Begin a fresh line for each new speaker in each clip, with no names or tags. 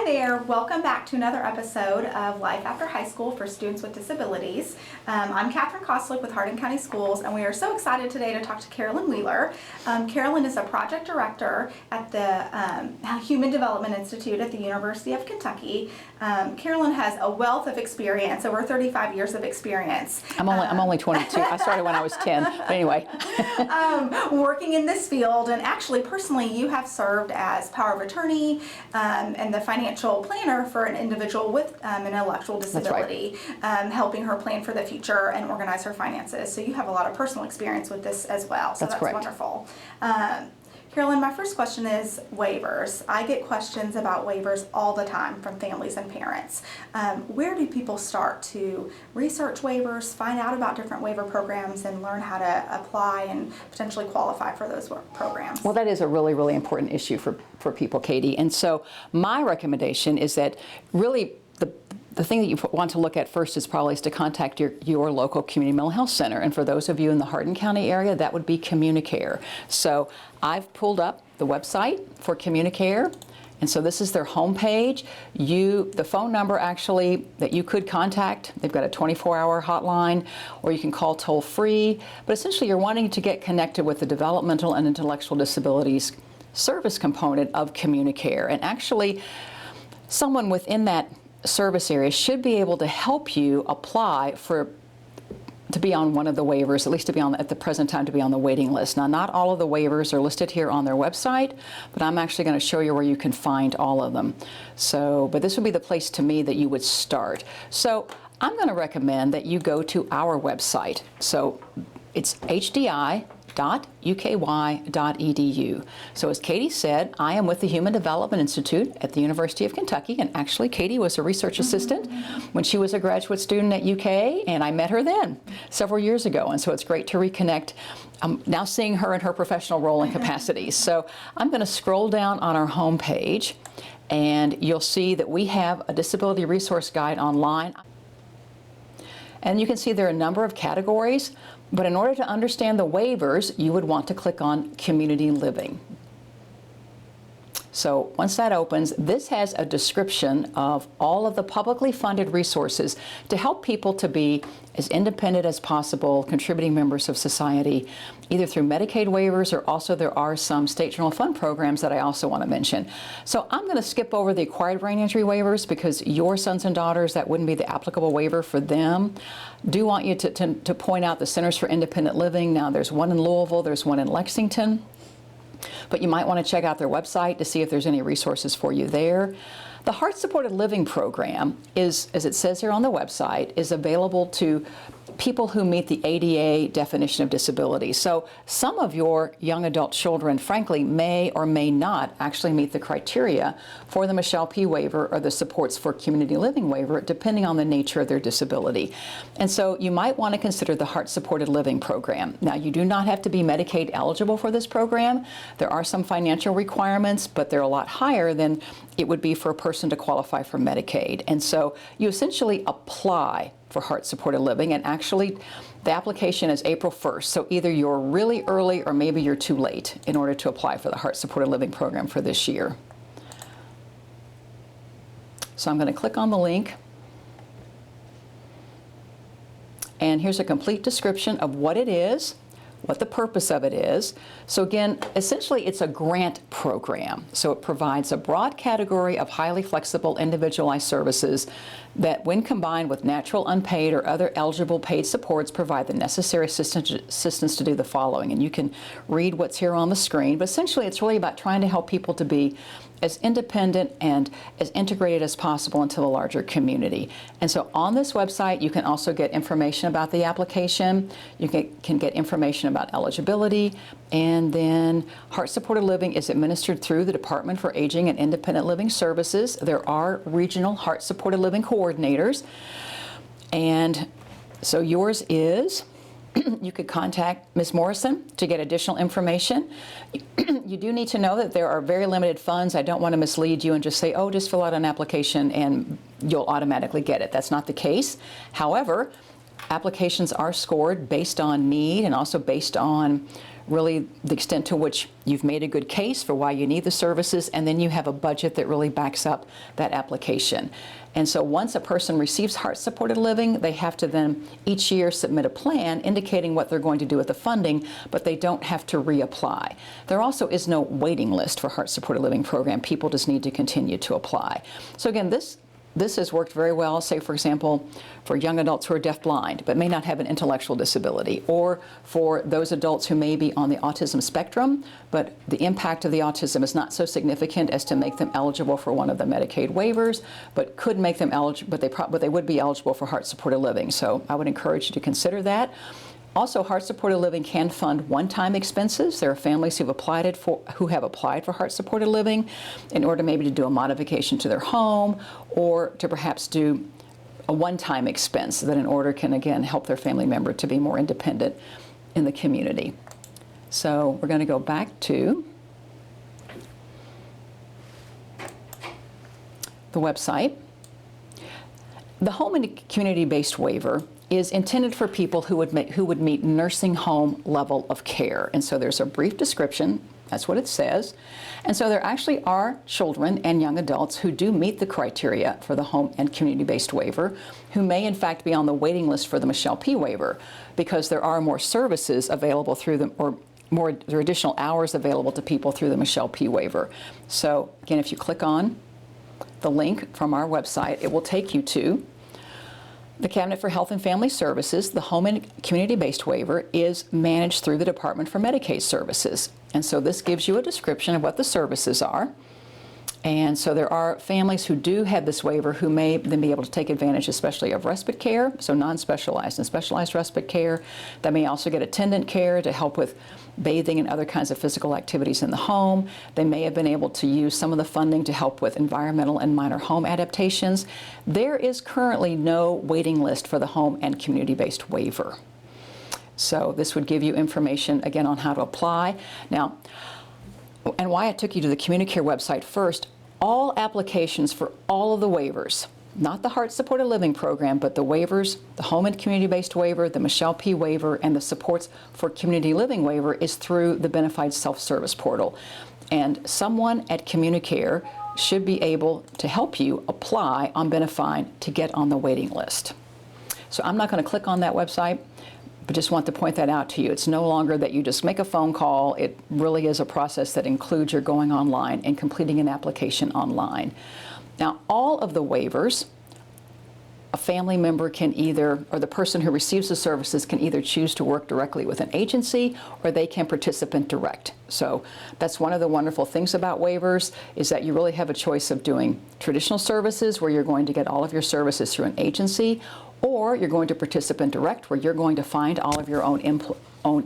there, welcome back to another episode of Life After High School for students with disabilities. I'm Catherine Koslick with Hardin County Schools, and we are so excited today to talk to Carolyn Wheeler. Carolyn is a project director at the Human Development Institute at the University of Kentucky. Carolyn has a wealth of experience, over 35 years of experience.
I'm only 22. I started when I was 10, but anyway.
Working in this field, and actually personally you have served as power of attorney and the financial planner for an individual with an intellectual disability, helping her plan for the future and organize her finances. So you have a lot of personal experience with this as well. So that's wonderful. Carolyn, my first question is waivers. I get questions about waivers all the time from families and parents. Where do people start to research waivers, find out about different waiver programs, and learn how to apply and potentially qualify for those programs?
Well, that is a really, really important issue for people, Katie. And so my recommendation is that really the thing that you want to look at first is probably to contact your local community mental health center. And for those of you in the Hardin County area, that would be CommuniCare. So I've pulled up the website for CommuniCare. And so this is their homepage. The phone number actually that you could contact, they've got a 24-hour hotline, or you can call toll free. But essentially you're wanting to get connected with the developmental and intellectual disabilities service component of CommuniCare. And actually someone within that service area should be able to help you apply to be on one of the waivers, at least to be on, at the present time, to be on the waiting list. Now, not all of the waivers are listed here on their website, but I'm actually going to show you where you can find all of them. So, but this would be the place to me that you would start. So I'm going to recommend that you go to our website. So it's hdi.uky.edu. So as Katie said, I am with the Human Development Institute at the University of Kentucky, and actually Katie was a research assistant when she was a graduate student at UK, and I met her then several years ago, and so it's great to reconnect. I'm now seeing her in her professional role and capacities. So I'm going to scroll down on our homepage, and you'll see that we have a disability resource guide online. And you can see there are a number of categories, but in order to understand the waivers, you would want to click on Community Living. So once that opens, this has a description of all of the publicly funded resources to help people to be as independent as possible, contributing members of society, either through Medicaid waivers, or also there are some state general fund programs that I also want to mention. So I'm going to skip over the acquired brain injury waivers because your sons and daughters, that wouldn't be the applicable waiver for them. Do want you to point out the Centers for Independent Living. Now there's one in Louisville, there's one in Lexington. But you might want to check out their website to see if there's any resources for you there. The Heart-Supported Living Program is, as it says here on the website, is available to people who meet the ADA definition of disability. So some of your young adult children, frankly, may or may not actually meet the criteria for the Michelle P Waiver or the Supports for Community Living Waiver, depending on the nature of their disability. And so you might want to consider the Heart-Supported Living Program. Now, you do not have to be Medicaid eligible for this program. There are some financial requirements, but they're a lot higher than it would be for a person to qualify for Medicaid. And so you essentially apply for Heart-Supported Living, and actually the application is April 1st. So either you're really early or maybe you're too late in order to apply for the Heart-Supported Living program for this year. So I'm going to click on the link. And here's a complete description of what it is, what the purpose of it is. So again, essentially it's a grant program. So it provides a broad category of highly flexible individualized services that, when combined with natural unpaid or other eligible paid supports, provide the necessary assistance to do the following. And you can read what's here on the screen, but essentially it's really about trying to help people to be as independent and as integrated as possible into the larger community. And so on this website, you can also get information about the application. You can get information about eligibility, and then Heart-Supported Living is administered through the Department for Aging and Independent Living Services. There are regional Heart-Supported Living coordinators, and so yours is, you could contact Ms. Morrison to get additional information. You do need to know that there are very limited funds. I don't want to mislead you and just say, oh, just fill out an application and you'll automatically get it. That's not the case. However, applications are scored based on need and also based on really the extent to which you've made a good case for why you need the services, and then you have a budget that really backs up that application. And so once a person receives heart-supported living, they have to then each year submit a plan indicating what they're going to do with the funding, but they don't have to reapply. There also is no waiting list for heart-supported living program. People just need to continue to apply. So again, this has worked very well, say, for example, for young adults who are deafblind but may not have an intellectual disability, or for those adults who may be on the autism spectrum, but the impact of the autism is not so significant as to make them eligible for one of the Medicaid waivers, but could make them eligible, but they would be eligible for heart-supported living. So I would encourage you to consider that. Also, heart-supported living can fund one-time expenses. There are families who have applied for heart-supported living in order maybe to do a modification to their home, or to perhaps do a one-time expense that in order can, again, help their family member to be more independent in the community. So we're going to go back to the website. The home and community-based waiver is intended for people who would meet nursing home level of care. And so there's a brief description, that's what it says. And so there actually are children and young adults who do meet the criteria for the home and community-based waiver, who may in fact be on the waiting list for the Michelle P waiver, because there are more services available through them, or there are additional hours available to people through the Michelle P waiver. So again, if you click on the link from our website, it will take you to the Cabinet for Health and Family Services. The home and community-based waiver is managed through the Department for Medicaid Services. And so this gives you a description of what the services are. And so there are families who do have this waiver who may then be able to take advantage especially of respite care, so non-specialized and specialized respite care. They may also get attendant care to help with bathing and other kinds of physical activities in the home. They may have been able to use some of the funding to help with environmental and minor home adaptations. There is currently no waiting list for the home and community-based waiver. So this would give you information, again, on how to apply. Now, and why I took you to the CommuniCare website first, all applications for all of the waivers, not the heart-supported living program, but the waivers, the home and community-based waiver, the Michelle P waiver, and the supports for community living waiver is through the Benefied Self-Service Portal. And someone at CommuniCare should be able to help you apply on Benefied to get on the waiting list. So I'm not going to click on that website, but just want to point that out to you. It's no longer that you just make a phone call. It really is a process that includes your going online and completing an application online. Now, all of the waivers, a family member can either, or the person who receives the services can either choose to work directly with an agency, or they can participant direct. So that's one of the wonderful things about waivers, is that you really have a choice of doing traditional services where you're going to get all of your services through an agency, or you're going to participant direct, where you're going to find all of your own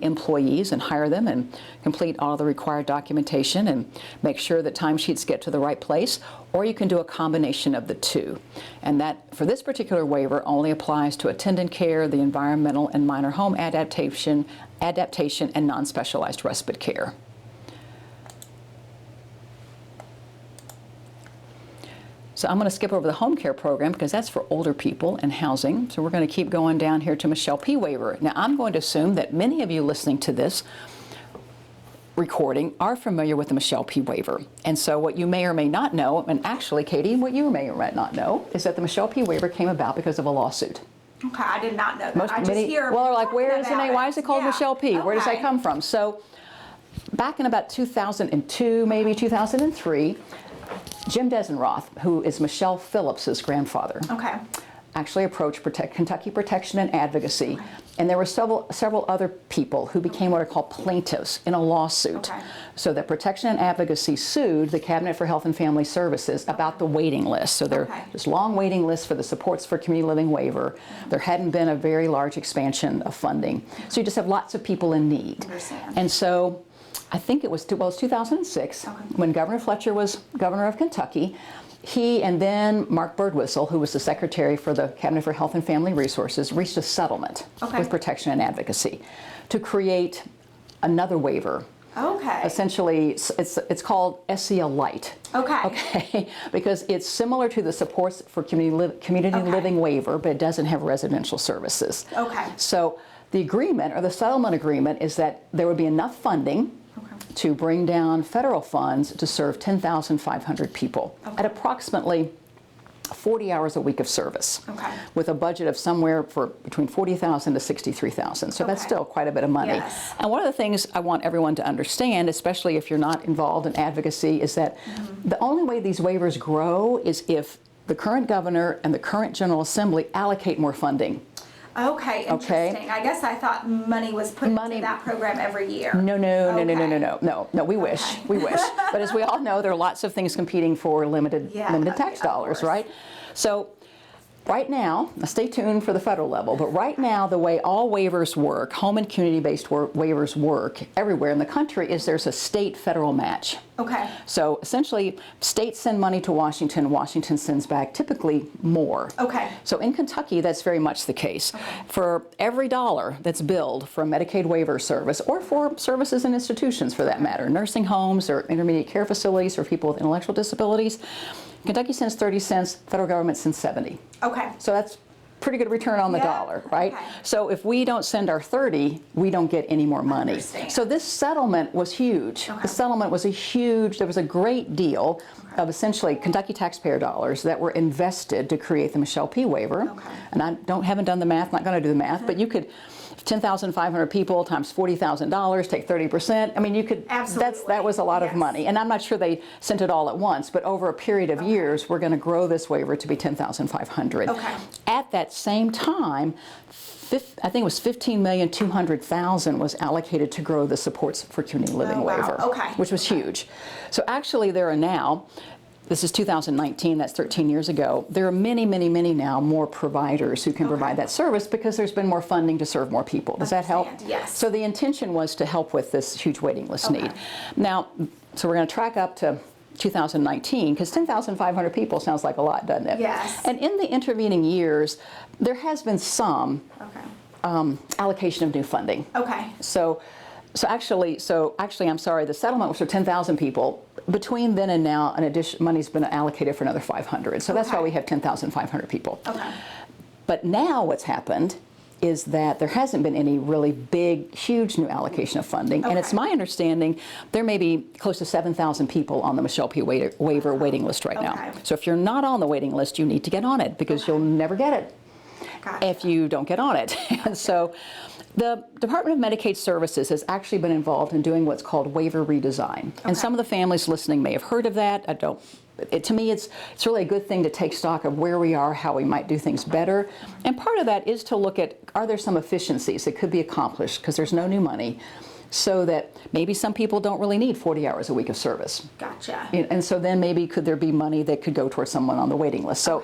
employees and hire them and complete all the required documentation and make sure that timesheets get to the right place, or you can do a combination of the two. And that, for this particular waiver, only applies to attendant care, the environmental and minor home adaptation, and non-specialized respite care. So I'm going to skip over the home care program because that's for older people and housing. So we're going to keep going down here to Michelle P waiver. Now I'm going to assume that many of you listening to this recording are familiar with the Michelle P waiver. And so what you may or may not know, and actually, Katie, what you may or may not know, is that the Michelle P waiver came about because of a lawsuit.
Okay, I did not know that. I just hear
well, like, where is the name? Why is it called Michelle P?
Okay.
Where does that come from? So back in about 2002, maybe 2003, Jim Desenroth, who is Michelle Phillips's grandfather, actually approached Kentucky Protection and Advocacy, and there were several other people who became what are called plaintiffs in a lawsuit. So that Protection and Advocacy sued the Cabinet for Health and Family Services about the waiting list. So there are just long waiting lists for the supports for community living waiver. There hadn't been a very large expansion of funding. So you just have lots of people in need. And so I think it was 2006 when Governor Fletcher was governor of Kentucky. He and then Mark Birdwhistle, who was the secretary for the Cabinet for Health and Family Resources, reached a settlement with Protection and Advocacy to create another waiver. Essentially, it's called SCL Light. Because it's similar to the supports for community living waiver, but it doesn't have residential services. So the agreement or the settlement agreement is that there would be enough funding to bring down federal funds to serve 10,500 people at approximately 40 hours a week of service, with a budget of somewhere for between 40,000 to 63,000. So that's still quite a bit of money.
Yes.
And one of the things I want everyone to understand, especially if you're not involved in advocacy, is that the only way these waivers grow is if the current governor and the current General Assembly allocate more funding.
Okay, interesting. I guess I thought money was put into that program every year.
No, we wish. But as we all know, there are lots of things competing for limited tax dollars, right? So right now, stay tuned for the federal level, but right now the way all waivers work, home and community-based waivers work everywhere in the country, is there's a state-federal match.
Okay.
So essentially, states send money to Washington, Washington sends back typically more.
Okay.
So in Kentucky, that's very much the case. For every dollar that's billed for a Medicaid waiver service, or for services and institutions for that matter, nursing homes or intermediate care facilities for people with intellectual disabilities, Kentucky sends 30 cents, federal government sends 70.
Okay.
So that's pretty good return on the dollar, right? Okay. So if we don't send our 30, we don't get any more money. So this settlement was huge. The settlement was there was a great deal of essentially Kentucky taxpayer dollars that were invested to create the Michelle P Waiver. And I haven't done the math, not going to do the math, but you could, 10,500 people times $40,000, take 30%. I mean, you could, that was a lot of money. And I'm not sure they sent it all at once, but over a period of years, we're going to grow this waiver to be 10,500. At that same time, I think it was $15,200,000 was allocated to grow the supports for community living waiver, which was huge. So actually there are now, this is 2019, that's 13 years ago, there are many now more providers who can provide that service because there's been more funding to serve more people. Does that help?
Yes.
So the intention was to help with this huge waiting list need. Now, so we're going to track up to 2019, because 10,500 people sounds like a lot, doesn't it?
Yes.
And in the intervening years, there has been some allocation of new funding. So actually, I'm sorry, the settlement was for 10,000 people. Between then and now, an addition money's been allocated for another 500. So that's why we have 10,500 people. But now what's happened is that there hasn't been any really big, huge new allocation of funding. And it's my understanding there may be close to 7,000 people on the Michelle P Waiver waiting list right now. So if you're not on the waiting list, you need to get on it, because you'll never get it if you don't get on it. And so the Department of Medicaid Services has actually been involved in doing what's called waiver redesign. And some of the families listening may have heard of that. To me, it's really a good thing to take stock of where we are, how we might do things better. And part of that is to look at, are there some efficiencies that could be accomplished, because there's no new money, so that maybe some people don't really need 40 hours a week of service. And so then maybe could there be money that could go towards someone on the waiting list. So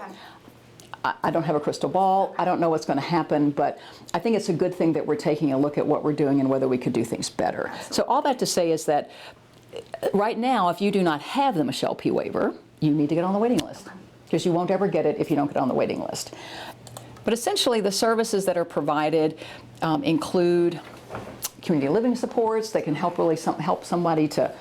I don't have a crystal ball. I don't know what's going to happen, but I think it's a good thing that we're taking a look at what we're doing and whether we could do things better. So all that to say is that right now, if you do not have the Michelle P Waiver, you need to get on the waiting list, because you won't ever get it if you don't get on the waiting list. But essentially, the services that are provided include community living supports that can help help somebody to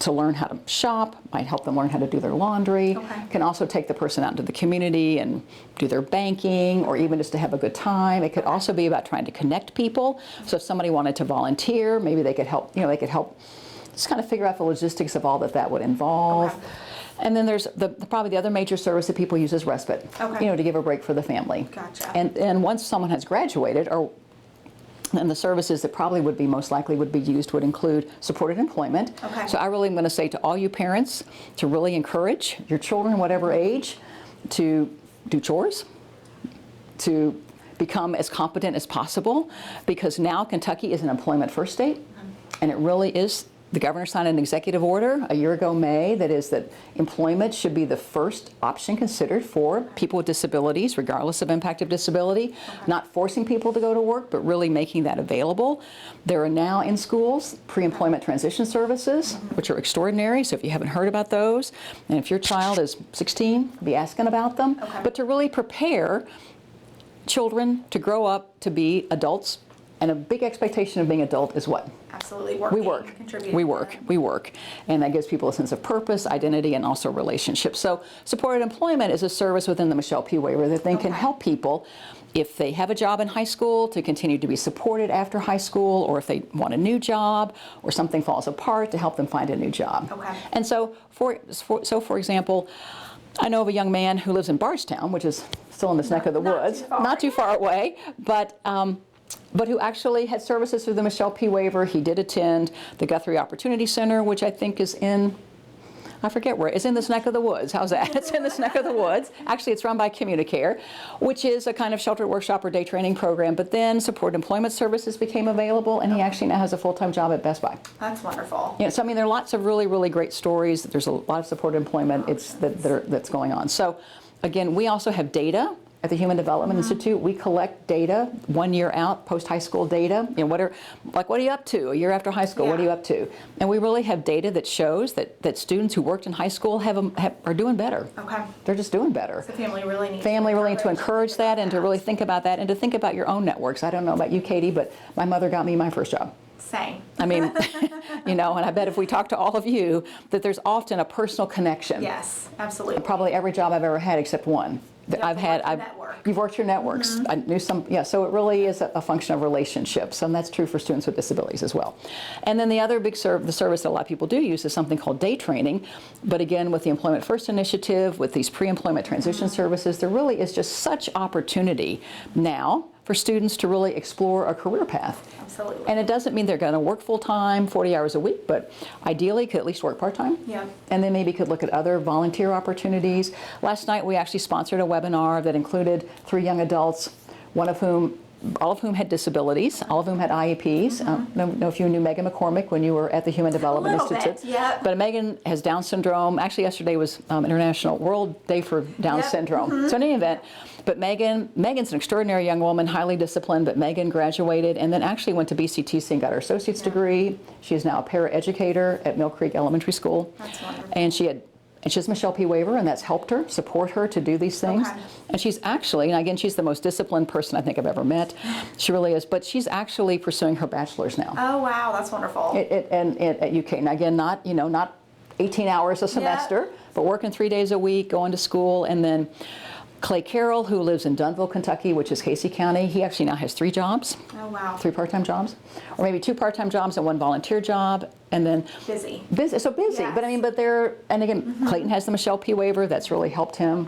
learn how to shop, might help them learn how to do their laundry, can also take the person out into the community and do their banking, or even just to have a good time. It could also be about trying to connect people. So if somebody wanted to volunteer, maybe they could help, they could help just kind of figure out the logistics of all that would involve. And then there's probably the other major service that people use is respite, to give a break for the family. And once someone has graduated, and the services that probably would be most likely would be used would include supported employment. So I really am going to say to all you parents to really encourage your children, whatever age, to do chores, to become as competent as possible, because now Kentucky is an employment first state, and it really is. The governor signed an executive order a year ago, May, that is that employment should be the first option considered for people with disabilities, regardless of impact of disability, not forcing people to go to work, but really making that available. There are now in schools pre-employment transition services, which are extraordinary, so if you haven't heard about those, and if your child is 16, be asking about them, but to really prepare children to grow up to be adults And a big expectation of being adult is what?
Absolutely, working,
We work.
contributing.
We work. And that gives people a sense of purpose, identity, and also relationships. So supported employment is a service within the Michelle P. Waiver that then can help people, if they have a job in high school, to continue to be supported after high school, or if they want a new job, or something falls apart, to help them find a new job.
Okay.
And so, for example, I know of a young man who lives in Bardstown, which is still in this neck of the woods, not too far away, but who actually had services through the Michelle P. Waiver. He did attend the Guthrie Opportunity Center, which I think is in, I forget where, it's in this neck of the woods. How's that? It's in this neck of the woods. Actually, it's run by CommuniCare, which is a kind of sheltered workshop or day training program. But then supported employment services became available, and he actually now has a full-time job at Best Buy.
That's wonderful.
Yeah, so I mean, there are lots of really, really great stories. There's a lot of supported employment that's going on. So again, we also have data at the Human Development Institute. We collect data 1 year out, post-high school data. You know, what are you up to? A year after high school, what are you up to? And we really have data that shows that students who worked in high school are doing better.
Okay.
They're just doing better.
So family really needs
to encourage that, and to really think about that, and to think about your own networks. I don't know about you, Katie, but my mother got me my first job.
Same.
I mean, you know, and I bet if we talk to all of you, that there's often a personal connection.
Yes, absolutely.
Probably every job I've ever had except one. You've worked your networks.
Mm-hmm.
I knew some, yeah, so it really is a function of relationships, and that's true for students with disabilities as well. And then the other big the service that a lot of people do use is something called day training, but again, with the Employment First initiative, with these pre-employment transition services, there really is just such opportunity now for students to really explore a career path.
Absolutely.
And it doesn't mean they're going to work full-time, 40 hours a week, but ideally could at least work part-time.
Yeah.
And then maybe could look at other volunteer opportunities. Last night we actually sponsored a webinar that included 3 young adults, all of whom had disabilities, all of whom had IEPs. I don't know if you knew Megan McCormick when you were at the Human Development Institute.
Yeah.
But Megan has Down syndrome. Actually, yesterday was International World Day for Down syndrome. So in any event, but Megan's an extraordinary young woman, highly disciplined, but Megan graduated and then actually went to BCTC and got her associate's degree. She is now a paraeducator at Mill Creek Elementary School.
That's wonderful.
And she has Michelle P. Waiver, and that's helped her, support her to do these things.
Okay.
And she's actually, and again, she's the most disciplined person I think I've ever met. She really is, but she's actually pursuing her bachelor's now.
Oh, wow, that's wonderful.
At UK. And again, not 18 hours a semester, but working 3 days a week, going to school. And then Clay Carroll, who lives in Dunville, Kentucky, which is Casey County, he actually now has 3 jobs.
Oh, wow.
3 part-time jobs, or maybe 2 part-time jobs and 1 volunteer job, and then
Busy.
So busy.
Yes.
But I mean, and again, Clayton has the Michelle P. Waiver. That's really helped him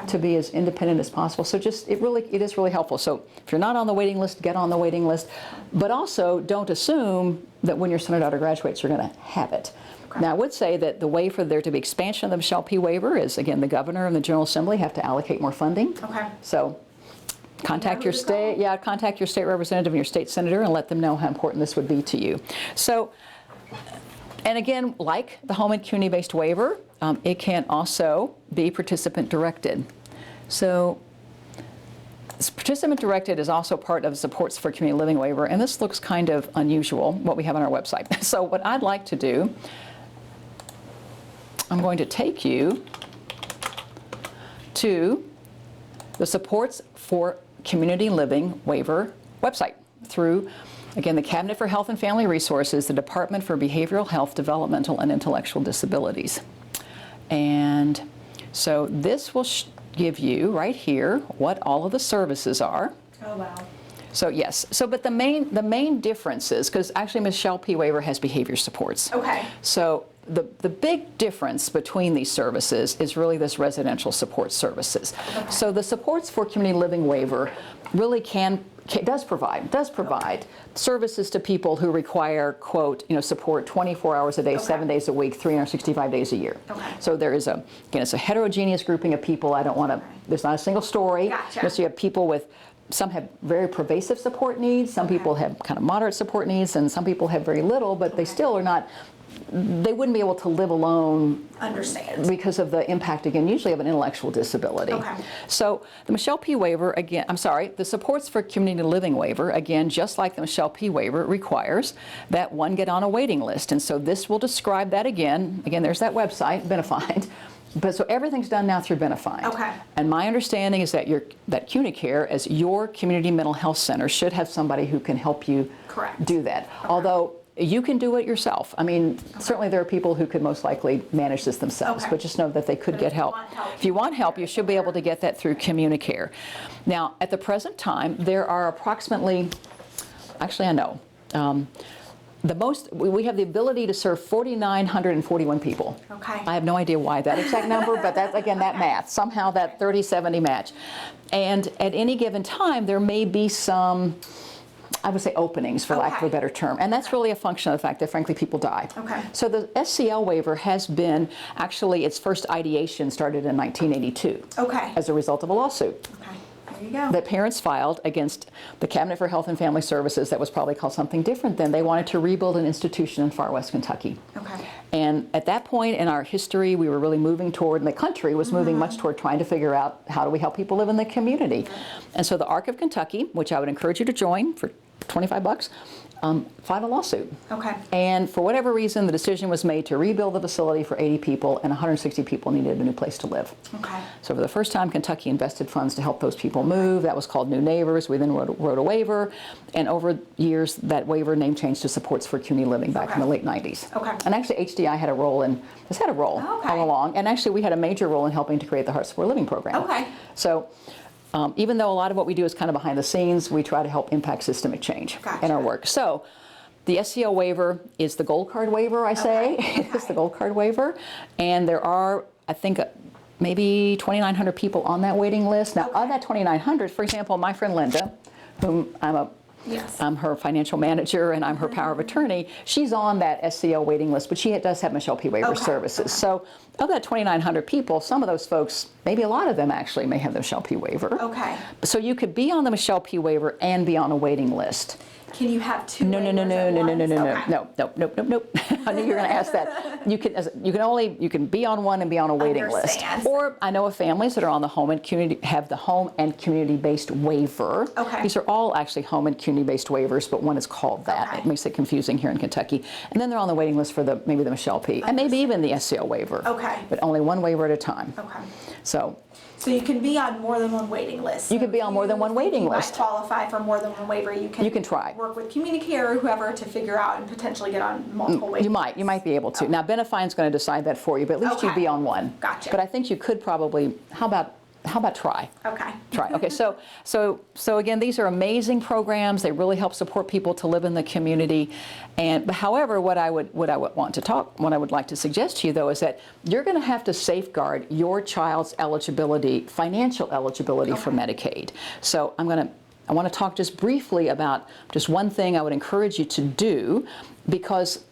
to be as independent as possible. So it is really helpful. So if you're not on the waiting list, get on the waiting list, but also don't assume that when your son or daughter graduates, you're going to have it. Now, I would say that the way for there to be expansion of the Michelle P. Waiver is, again, the governor and the General Assembly have to allocate more funding.
Okay.
So contact your state representative and your state senator and let them know how important this would be to you. So, and again, like the home and community-based waiver, it can also be participant-directed. So participant-directed is also part of supports for community living waiver, and this looks kind of unusual, what we have on our website. So what I'd like to do, I'm going to take you to the Supports for Community Living Waiver website through, again, the Cabinet for Health and Family Resources, the Department for Behavioral Health, Developmental, and Intellectual Disabilities. And so this will give you right here what all of the services are.
Oh, wow.
So yes, but the main difference is, because actually Michelle P. Waiver has behavior supports.
Okay.
So the big difference between these services is really this residential support services.
Okay.
So the Supports for Community Living Waiver really does provide services to people who require, quote, support 24 hours a day, 7 days a week, 365 days a year.
Okay.
So there is it's a heterogeneous grouping of people. There's not a single story.
Gotcha.
So you have people some have very pervasive support needs, some people have kind of moderate support needs, and some people have very little, but they still are not, they wouldn't be able to live alone.
Understand.
Because of the impact, again, usually of an intellectual disability.
Okay.
So the Michelle P. Waiver, the Supports for Community Living Waiver, again, just like the Michelle P. Waiver, requires that one get on a waiting list. And so this will describe that again. Again, there's that website, Benefind. But so everything's done now through Benefind.
Okay.
And my understanding is that that CUNYCARE, as your community mental health center, should have somebody who can help you do that.
Okay.
Although you can do it yourself. I mean, certainly there are people who could most likely manage this themselves, but just know that they could get help. If you want help, you should be able to get that through CommuniCare. Now, at the present time, there are approximately, actually I know, we have the ability to serve 4,941 people.
Okay.
I have no idea why that exact number, but that's, again, that math. Somehow that 30-70 match. And at any given time, there may be some, I would say, openings, for lack of a better term. And that's really a function of the fact that, frankly, people die.
Okay.
So the SCL waiver has been, actually, its first ideation started in 1982.
Okay.
As a result of a lawsuit.
Okay. There you go.
That parents filed against the Cabinet for Health and Family Services that was probably called something different then. They wanted to rebuild an institution in far west Kentucky.
Okay.
And at that point in our history, we were really moving toward, and the country was moving much toward trying to figure out how do we help people live in the community. And so the ARC of Kentucky, which I would encourage you to join for $25, filed a lawsuit.
Okay.
And for whatever reason, the decision was made to rebuild the facility for 80 people, and 160 people needed a new place to live.
Okay.
So for the first time, Kentucky invested funds to help those people move. That was called New Neighbors. We then wrote a waiver, and over years, that waiver name changed to Supports for Community Living back in the late 90s.
Okay.
And actually, HDI had a role all along, and actually we had a major role in helping to create the Heart Support Living program.
Okay.
So even though a lot of what we do is kind of behind the scenes, we try to help impact systemic change in our work. So the SCL waiver is the gold card waiver, I say. It's the gold card waiver. And there are, I think, maybe 2,900 people on that waiting list. Now, of that 2,900, for example, my friend Linda, whom I'm her financial manager and I'm her power of attorney, she's on that SCL waiting list, but she does have Michelle P Waiver services. So of that 2,900 people, some of those folks, maybe a lot of them actually may have the Michelle P Waiver.
Okay.
So you could be on the Michelle P Waiver and be on a waiting list.
Can you have two
No.
waivers at once?
Nope. I knew you were going to ask that. You can be on one and be on a waiting list. Or I know of families that are on the home and community, have the home and community-based waiver.
Okay.
These are all actually home and community-based waivers, but one is called that.
Okay.
It makes it confusing here in Kentucky. And then they're on the waiting list for maybe the Michelle P. And maybe even the SCL waiver.
Okay.
But only one waiver at a time.
Okay.
So
you can be on more than one waiting list.
You could be on more than one waiting list.
You might qualify for more than one waiver. You can
try.
Work with CommuniCare or whoever to figure out and potentially get on multiple waiting lists.
You might be able to. Now, Benefind's going to decide that for you, but at least you'd be on one.
Gotcha.
But I think you could probably, how about try?
Okay.
Try. Okay, so again, these are amazing programs. They really help support people to live in the community. But however, what I would like to suggest to you though is that you're going to have to safeguard your child's eligibility, financial eligibility for Medicaid. So I want to talk just briefly about just one thing I would encourage you to do, because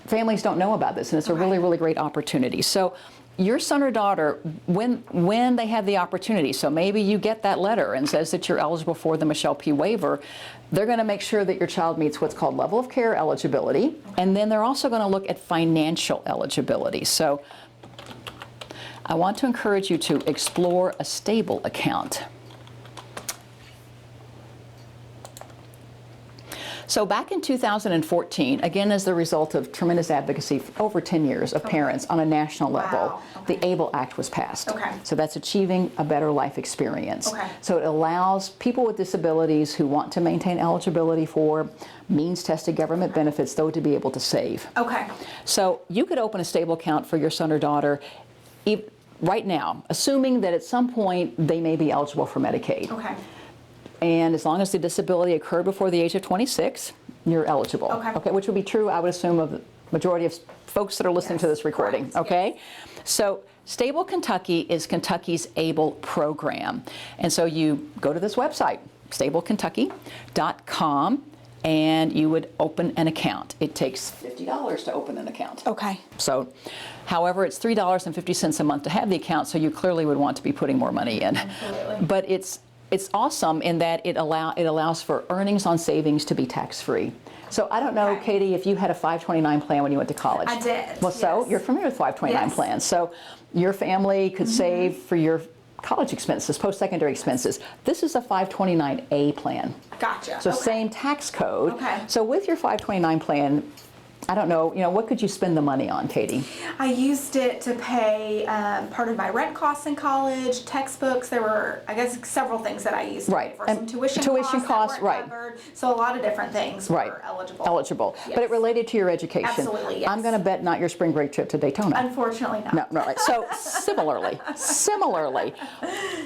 families don't know about this, and it's a really, really great opportunity. So your son or daughter, when they have the opportunity, so maybe you get that letter and says that you're eligible for the Michelle P Waiver, they're going to make sure that your child meets what's called level of care eligibility, and then they're also going to look at financial eligibility. So I want to encourage you to explore a stable account. So back in 2014, again as the result of tremendous advocacy for over 10 years of parents on a national level, the ABLE Act was passed. So that's Achieving a Better Life Experience. So it allows people with disabilities who want to maintain eligibility for means-tested government benefits, though, to be able to save. So you could open a stable account for your son or daughter right now, assuming that at some point they may be eligible for Medicaid. And as long as the disability occurred before the age of 26, you're eligible. Which would be true, I would assume, of the majority of folks that are listening to this recording. So Stable Kentucky is Kentucky's ABLE program. And so you go to this website, stablekentucky.com, and you would open an account. It takes $50 to open an account. So, however, it's $3.50 a month to have the account, so you clearly would want to be putting more money in. But it's awesome in that it allows for earnings on savings to be tax-free. So I don't know, Katie, if you had a 529 plan when you went to college.
I did.
Well, so you're familiar with 529 plans. So your family could save for your college expenses, post-secondary expenses. This is a 529A plan.
Gotcha.
So same tax code. So with your 529 plan, I don't know, what could you spend the money on, Katie?
I used it to pay part of my rent costs in college, textbooks. There were, I guess, several things that I used to pay for. Some tuition costs that weren't covered. So a lot of different things were eligible.
Yes. But it related to your education.
Absolutely, yes.
I'm going to bet not your spring break trip to Daytona.
Unfortunately not.
No, right. So similarly,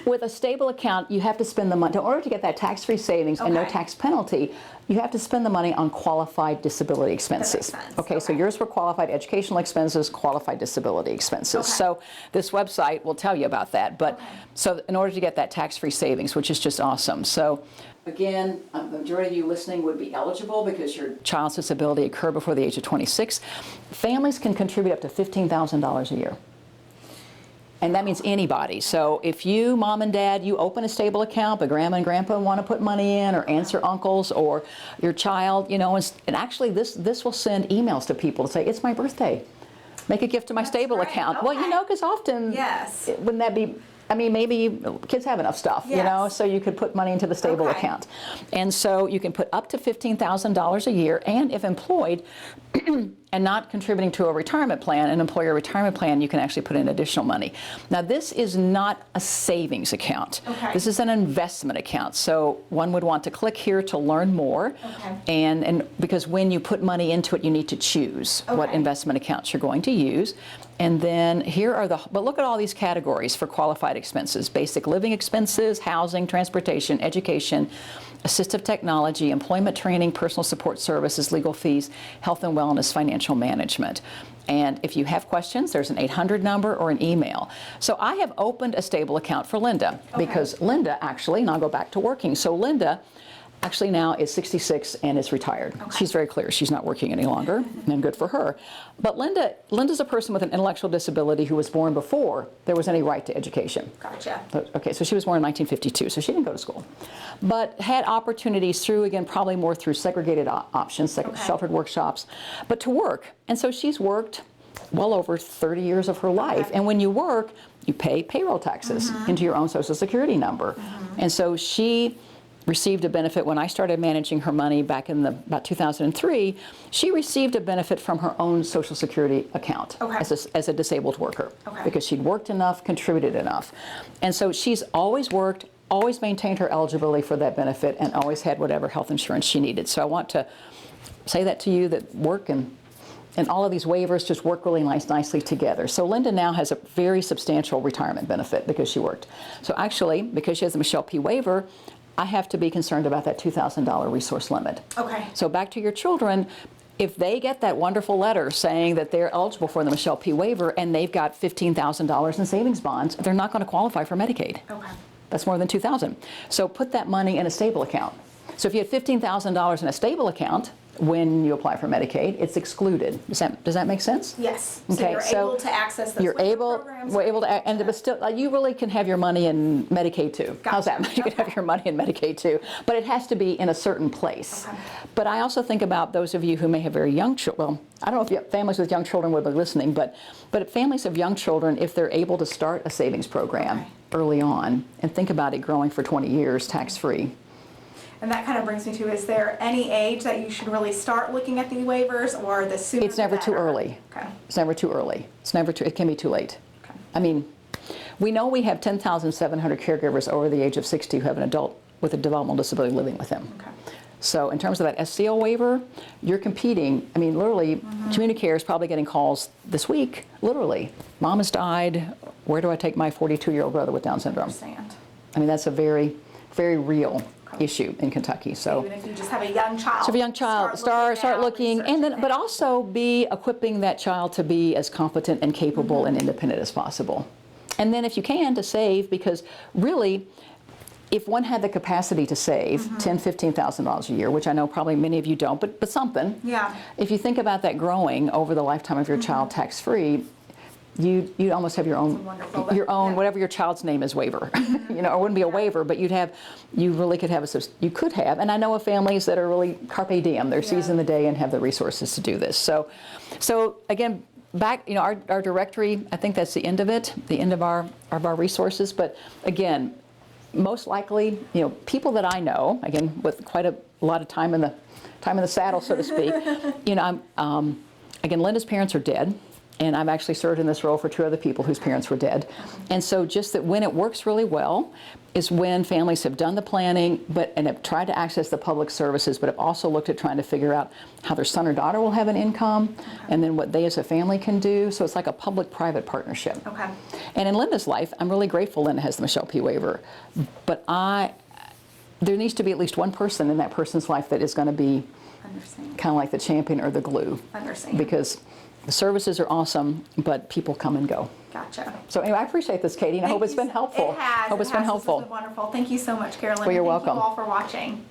with a stable account, you have to spend the money. In order to get that tax-free savings and no tax penalty, you have to spend the money on qualified disability expenses. Okay, so yours were qualified educational expenses, qualified disability expenses. So this website will tell you about that. But so in order to get that tax-free savings, which is just awesome. So again, the majority of you listening would be eligible because your child's disability occurred before the age of 26. Families can contribute up to $15,000 a year. And that means anybody. So if you, mom and dad, you open a stable account, but grandma and grandpa want to put money in, or aunts or uncles, or your child, and actually this will send emails to people to say, it's my birthday. Make a gift to my stable account. Well, because often, wouldn't that be, maybe kids have enough stuff, so you could put money into the stable account. And so you can put up to $15,000 a year, and if employed, and not contributing to a retirement plan, an employer retirement plan, you can actually put in additional money. Now, this is not a savings account. This is an investment account. So one would want to click here to learn more. And because when you put money into it, you need to choose what investment accounts you're going to use. And then here are but look at all these categories for qualified expenses: basic living expenses, housing, transportation, education, assistive technology, employment training, personal support services, legal fees, health and wellness, financial management. And if you have questions, there's an 800 number or an email. So I have opened a stable account for Linda because Linda actually, and I'll go back to working. So Linda actually now is 66 and is retired. She's very clear. She's not working any longer, and good for her. But Linda's a person with an intellectual disability who was born before there was any right to education.
Gotcha.
Okay, so she was born in 1952, so she didn't go to school. But had opportunities through, again, probably more through segregated options, sheltered workshops, but to work. And so she's worked well over 30 years of her life. And when you work, you pay payroll taxes into your own Social Security number. And so she received a benefit when I started managing her money back in about 2003. She received a benefit from her own Social Security account as a disabled worker because she'd worked enough, contributed enough. And so she's always worked, always maintained her eligibility for that benefit, and always had whatever health insurance she needed. So I want to say that to you, that work and all of these waivers just work really nicely together. So Linda now has a very substantial retirement benefit because she worked. So actually, because she has the Michelle P Waiver, I have to be concerned about that $2,000 resource limit. So back to your children, if they get that wonderful letter saying that they're eligible for the Michelle P Waiver and they've got $15,000 in savings bonds, they're not going to qualify for Medicaid. That's more than $2,000. So put that money in a stable account. So if you had $15,000 in a stable accment, when you apply for Medicaid, it's excluded. Does that make sense?
Yes. Okay. So you're able to access those programs.
We're able to, but still, you really can have your money in Medicaid too. How's that? You can have your money in Medicaid too, but it has to be in a certain place. But I also think about those of you who may have very young children. Well, I don't know if you have families with young children would be listening, but families of young children, if they're able to start a savings program early on and think about it growing for 20 years tax-free.
And that kind of brings me to, is there any age that you should really start looking at the waivers, or the sooner
It's never too early. It's never too early. It can be too late. I mean, we know we have 10,700 caregivers over the age of 60 who have an adult with a developmental disability living with them. So in terms of that SCL waiver, you're competing. I mean, literally, Community Care is probably getting calls this week, literally. Mom has died. Where do I take my 42-year-old brother with Down syndrome? I mean, that's a very, very real issue in Kentucky. So
even if you just have a young child,
start looking, and then, but also be equipping that child to be as competent and capable and independent as possible. And then if you can, to save, because really, if one had the capacity to save $10,000, $15,000 a year, which I know probably many of you don't, but something. If you think about that growing over the lifetime of your child tax-free, you'd almost have your own whatever your child's name is waiver. It wouldn't be a waiver, but you could have, and I know of families that are really carpe diem, they're seizing the day and have the resources to do this. So again, back, our directory, I think that's the end of it, the end of our resources, but again, most likely, people that I know, again, with quite a lot of time in the saddle, so to speak, again, Linda's parents are dead, and I've actually served in this role for 2 other people whose parents were dead. And so just that when it works really well is when families have done the planning and have tried to access the public services, but have also looked at trying to figure out how their son or daughter will have an income, and then what they as a family can do. So it's like a public-private partnership.
Okay.
And in Linda's life, I'm really grateful Linda has the Michelle P Waiver, but there needs to be at least one person in that person's life that is going to be kind of like the champion or the glue.
Understand.
Because the services are awesome, but people come and go.
Gotcha.
So anyway, I appreciate this, Katie, and I hope it's been helpful.
It has.
Hope it's been helpful.
This has been wonderful. Thank you so much, Carolyn.
Well, you're
Thank
welcome.
you all for watching.